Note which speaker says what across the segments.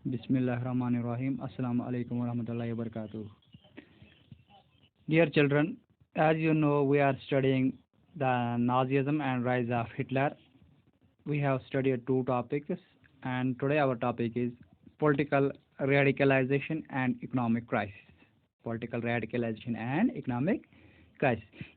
Speaker 1: Bismillahirrahmanirrahim. Assalamu alaikum warahmatullahi wabarakatuh. Dear children, as you know, we are studying the Nazism and rise of Hitler. We have studied two topics, and today our topic is political radicalization and economic crisis. Political radicalization and economic crisis.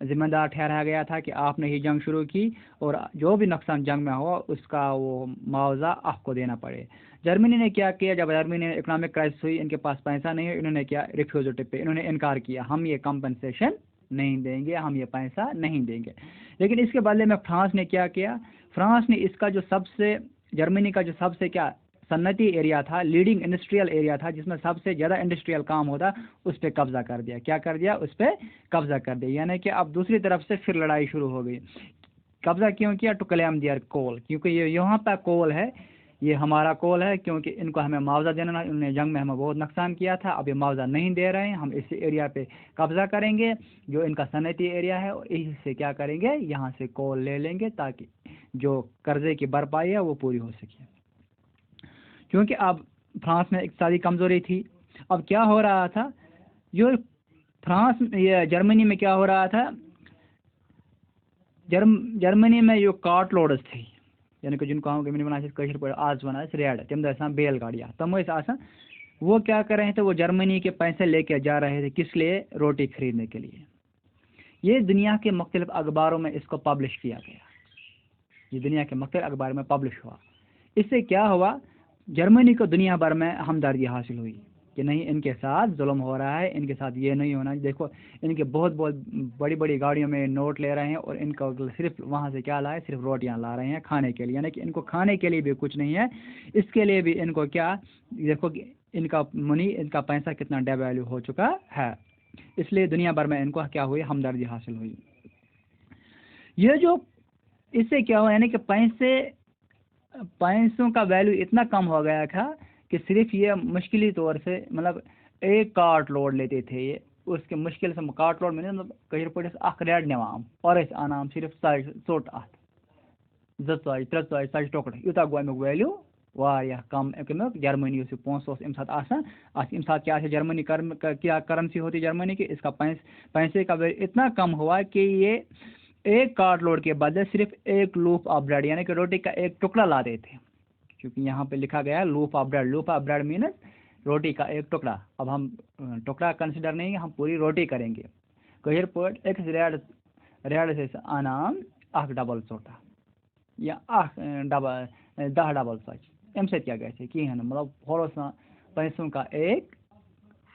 Speaker 1: ذمہ دار ٹھہرایا گیا تھا کہ آپ نے ہی جنگ شروع کی اور جو بھی نقصان جنگ میں ہوا اس کا وہ معاوضہ آپ کو دینا پڑے. جرمنی نے کیا کیا؟ جب جرمنی نے اکنامک کرائسس ہوئی، ان کے پاس پیسہ نہیں ہے، انہوں نے کیا؟ ریفیوزل پہ انہوں نے انکار کیا، ہم یہ کمپنسیشن نہیں دیں گے، ہم یہ پیسہ نہیں دیں گے. لیکن اس کے بدلے میں فرانس نے کیا کیا؟ فرانس نے اس کا جو سب سے جرمنی کا جو سب سے کیا صنعتی ایریا تھا، لیڈنگ انڈسٹریل ایریا تھا، جس میں سب سے زیادہ انڈسٹریل کام ہوتا، اس پہ قبضہ کر دیا. کیا کر دیا؟ اس پہ قبضہ کر دیا. یعنی کہ اب دوسری طرف سے پھر لڑائی شروع ہو گئی. قبضہ کیوں کیا؟ ٹو کلیم دیئر کول، کیونکہ یہ یہاں پہ کول ہے، یہ ہمارا کول ہے، کیونکہ ان کو ہمیں معاوضہ دینا، انہوں نے جنگ میں ہمیں بہت نقصان کیا تھا، اب یہ معاوضہ نہیں دے رہے ہیں، ہم اس ایریا پہ قبضہ کریں گے جو ان کا صنعتی ایریا ہے، اور اس سے کیا کریں گے؟ یہاں سے کول لے لیں گے تاکہ جو قرضے کی بھرپائی ہے وہ پوری ہو سکے. کیونکہ اب فرانس میں اقتصادی کمزوری تھی. اب کیا ہو رہا تھا؟ جو یہ جرمنی میں کیا ہو رہا تھا؟ جرمنی میں جو کارٹ لوڈز تھی، یعنی کہ جن کو ہم کشر پہ آج ونان ریڈ، تم دسان بیل گاڑیاں، تم آسان وہ کیا کر رہے تھے؟ وہ جرمنی کے پیسے لے کے جا رہے تھے، کس لیے؟ روٹی خریدنے کے لیے. یہ دنیا کے مختلف اخباروں میں اس کو پبلش کیا گیا، یہ دنیا کے مختلف اخبار میں پبلش ہوا. اس سے کیا ہوا؟ جرمنی کو دنیا بھر میں ہمدردی حاصل ہوئی کہ نہیں، ان کے ساتھ ظلم ہو رہا ہے، ان کے ساتھ یہ نہیں ہونا. دیکھو ان کے بہت بڑی بڑی گاڑیوں میں نوٹ لے رہے ہیں، اور ان کو صرف وہاں سے کیا لائے؟ صرف روٹیاں لا رہے ہیں کھانے کے لیے. یعنی کہ ان کو کھانے کے لیے بھی کچھ نہیں ہے، اس کے لیے بھی ان کو کیا؟ دیکھو ان کا منی، ان کا پیسہ کتنا ڈی ویلیو ہو چکا ہے. اس لیے دنیا بھر میں ان کو کیا ہوئی؟ ہمدردی حاصل ہوئی. یہ جو اس سے کیا ہوا؟ یعنی کہ پیسوں کا ویلیو اتنا کم ہو گیا تھا کہ صرف یہ مشکلی طور سے مطلب ایک کارٹ لوڈ لیتے تھے، یہ اس کے مشکل سے کارٹ لوڈ میں کشر پہ اخ ریڈ نوام اور انام صرف ژوٹ ات زٕ ژۄچہِ ترٛےٚ ژۄچہِ ژۄچہِ ٹُکڑٕ، یوٗتاہ گوٚو امیُک ویلیو واریاہ کم. امیُک جرمنی یُس یہ پونٛسہٕ اوس اَمہِ ساتہٕ آسان، اَمہِ ساتہٕ کیا ہے جرمنی کیا کرنسی ہوتی جرمنی کی؟ اس کا پیسے کا ویلیو اتنا کم ہوا کہ یہ ایک کارٹ لوڈ کے بدلے صرف ایک لوف آف بریڈ، یعنی کہ روٹی کا ایک ٹکڑا لاتے تھے. کیونکہ یہاں پہ لکھا گیا ہے loaf of bread. Loaf of bread means روٹی کا ایک ٹکڑا. اب ہم ٹکڑا کنسیڈر نہیں، ہم پوری روٹی کریں گے. کشر پٲٹھۍ أکِس ریڈس ٲسۍ انان اکھ ڈبل ژوٚٹا یا اکھ ڈبل 10 ڈبل ژۄچہِ. اَمہِ سۭتۍ کیا گژھِ؟ کِہیٖنۍ نہٕ، مطلب تھوڑا سا پیسوں کا ایک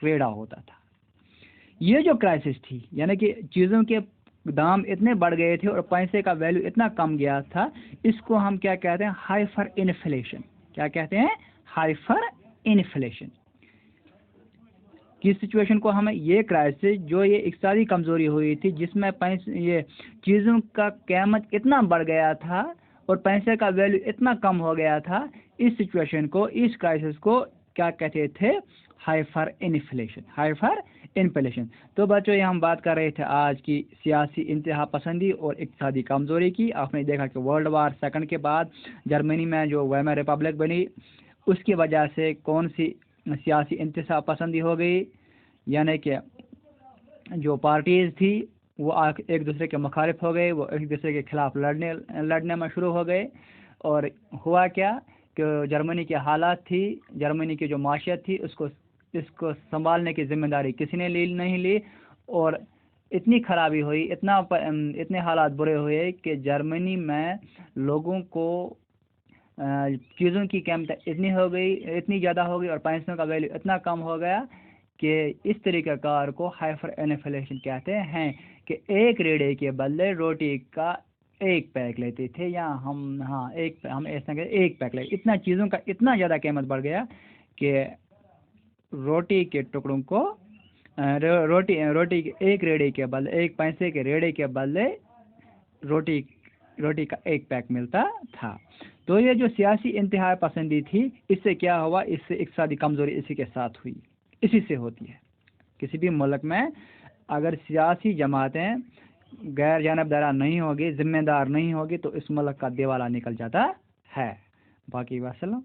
Speaker 1: ریڑا ہوتا تھا. یہ جو کرائسس تھی، یعنی کہ چیزوں کے دام اتنے بڑھ گئے تھے اور پیسے کا ویلیو اتنا کم گیا تھا، اس کو ہم کیا کہتے ہیں؟ ہائفر انفلیشن. کیا کہتے ہیں؟ ہائفر انفلیشن کی سچویشن کو ہمیں یہ کرائسس جو یہ اقتصادی کمزوری ہوئی تھی، جس میں یہ چیزوں کا قیمت اتنا بڑھ گیا تھا اور پیسے کا ویلیو اتنا کم ہو گیا تھا، اس سچویشن کو، اس کرائسس کو کیا کہتے تھے؟ ہائفر انفلیشن. ہائفر انفلیشن. تو بچوں یہ ہم بات کر رہے تھے آج کی سیاسی انتہا پسندی اور اقتصادی کمزوری کی. آپ نے دیکھا کہ ورلڈ وار سیکنڈ کے بعد جرمنی میں جو ویمر ریپبلک بنی، اس کی وجہ سے کون سی سیاسی انتہا پسندی ہو گئی؟ یعنی کہ جو پارٹیز تھی وہ ایک دوسرے کے مخالف ہو گئے، وہ ایک دوسرے کے خلاف لڑنے میں شروع ہو گئے. اور ہوا کیا کہ جرمنی کی حالات تھی، جرمنی کی جو معیشت تھی، اس کو سنبھالنے کی ذمہ داری کسی نے نہیں لی، اور اتنی خرابی ہوئی، اتنے حالات برے ہوئے کہ جرمنی میں لوگوں کو چیزوں کی قیمت اتنی زیادہ ہو گئی اور پیسوں کا ویلیو اتنا کم ہو گیا کہ اس طریقہ کار کو ہائفر انفلیشن کہتے ہیں کہ ایک ریڑے کے بدلے روٹی کا ایک پیک لیتے تھے، یا ہم ایسا کہ ایک پیک لیتے. اتنا چیزوں کا اتنا زیادہ قیمت بڑھ گیا کہ روٹی کے ٹکڑوں کو روٹی کے ایک ریڑے کے بدلے، ایک پیسے کے ریڑے کے بدلے روٹی کا ایک پیک ملتا تھا. تو یہ جو سیاسی انتہا پسندی تھی، اس سے کیا ہوا؟ اس سے اقتصادی کمزوری اسی کے ساتھ ہوئی، اسی سے ہوتی ہے. کسی بھی ملک میں اگر سیاسی جماعتیں غیر جانبدارانہ نہیں ہوگی، ذمہ دار نہیں ہوگی، تو اس ملک کا دیوالا نکل جاتا ہے. باقی السلام.